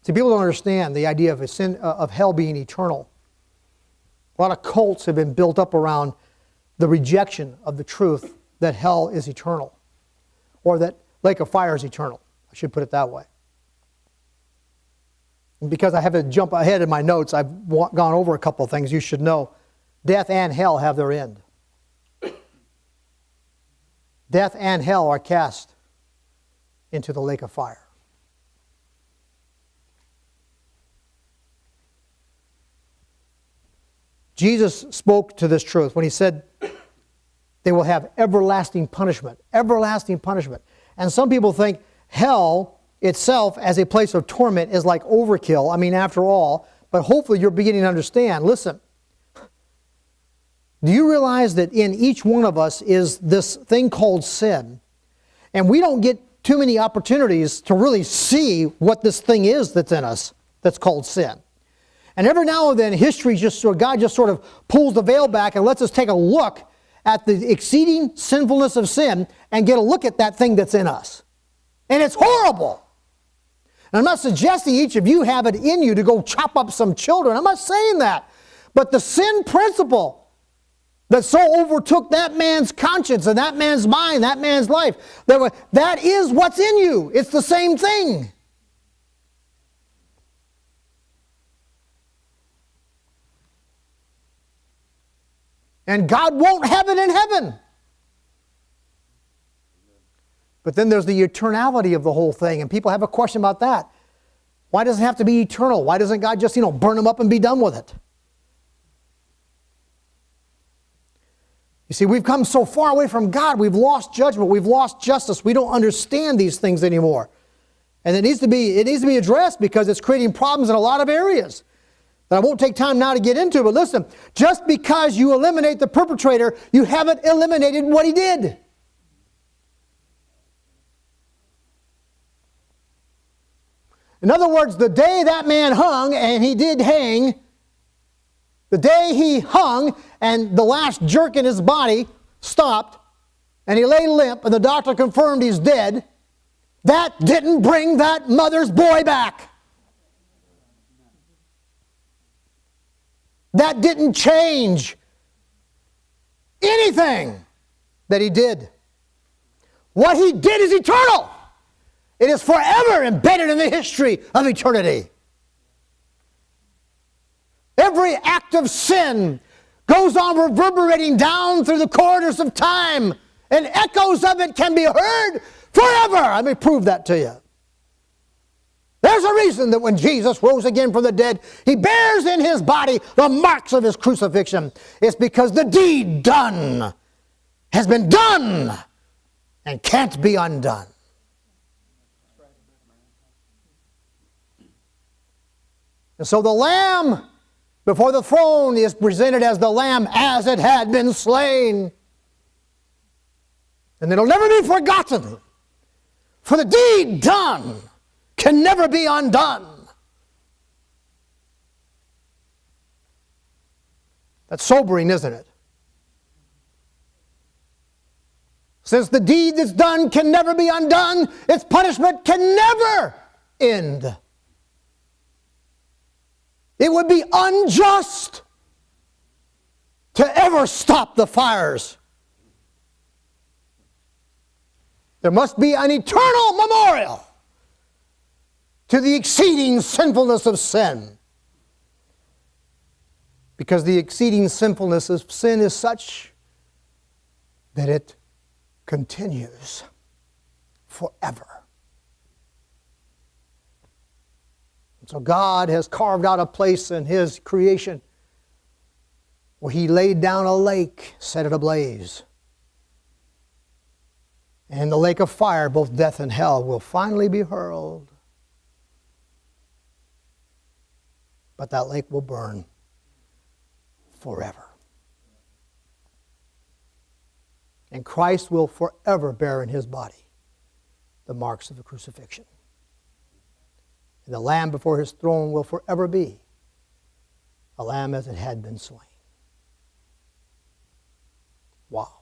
See, people don't understand the idea of of hell being eternal. A lot of cults have been built up around the rejection of the truth that hell is eternal, or that lake of fire is eternal. I should put it that way. And because I have to jump ahead in my notes, I've gone over a couple of things you should know. Death and hell have their end. Death and hell are cast into the lake of fire. Jesus spoke to this truth when he said they will have everlasting punishment. Everlasting punishment. And some people think hell itself as a place of torment is like overkill. I mean, after all, but hopefully you're beginning to understand. Listen, do you realize that in each one of us is this thing called sin? And we don't get too many opportunities to really see what this thing is that's in us that's called sin. And every now and then, God just sort of pulls the veil back and lets us take a look at the exceeding sinfulness of sin and get a look at that thing that's in us. And it's horrible. And I'm not suggesting each of you have it in you to go chop up some children. I'm not saying that. But the sin principle that so overtook that man's conscience and that man's mind, that man's life, that is what's in you. It's the same thing. And God won't have it in heaven. But then there's the eternality of the whole thing, and people have a question about that. Why does it have to be eternal? Why doesn't God just, burn them up and be done with it? You see, we've come so far away from God, we've lost judgment, we've lost justice, we don't understand these things anymore. And it needs to be addressed because it's creating problems in a lot of areas that I won't take time now to get into, but listen, just because you eliminate the perpetrator, you haven't eliminated what he did. In other words, the day that man hung, and he did hang, the day he hung and the last jerk in his body stopped, and he lay limp, and the doctor confirmed he's dead, that didn't bring that mother's boy back. That didn't change anything that he did. What he did is eternal. It is forever embedded in the history of eternity. Every act of sin goes on reverberating down through the corridors of time, and echoes of it can be heard forever. Let me prove that to you. There's a reason that when Jesus rose again from the dead, he bears in his body the marks of his crucifixion. It's because the deed done has been done and can't be undone. And so the Lamb before the throne is presented as the Lamb as it had been slain. And it'll never be forgotten. For the deed done can never be undone. That's sobering, isn't it? Since the deed that's done can never be undone, its punishment can never end. It would be unjust to ever stop the fires. There must be an eternal memorial to the exceeding sinfulness of sin. Because the exceeding sinfulness of sin is such that it continues forever. And so God has carved out a place in His creation where He laid down a lake, set it ablaze. And in the lake of fire, both death and hell will finally be hurled. But that lake will burn forever. And Christ will forever bear in His body the marks of the crucifixion. And the Lamb before His throne will forever be a lamb as it had been slain. Wow.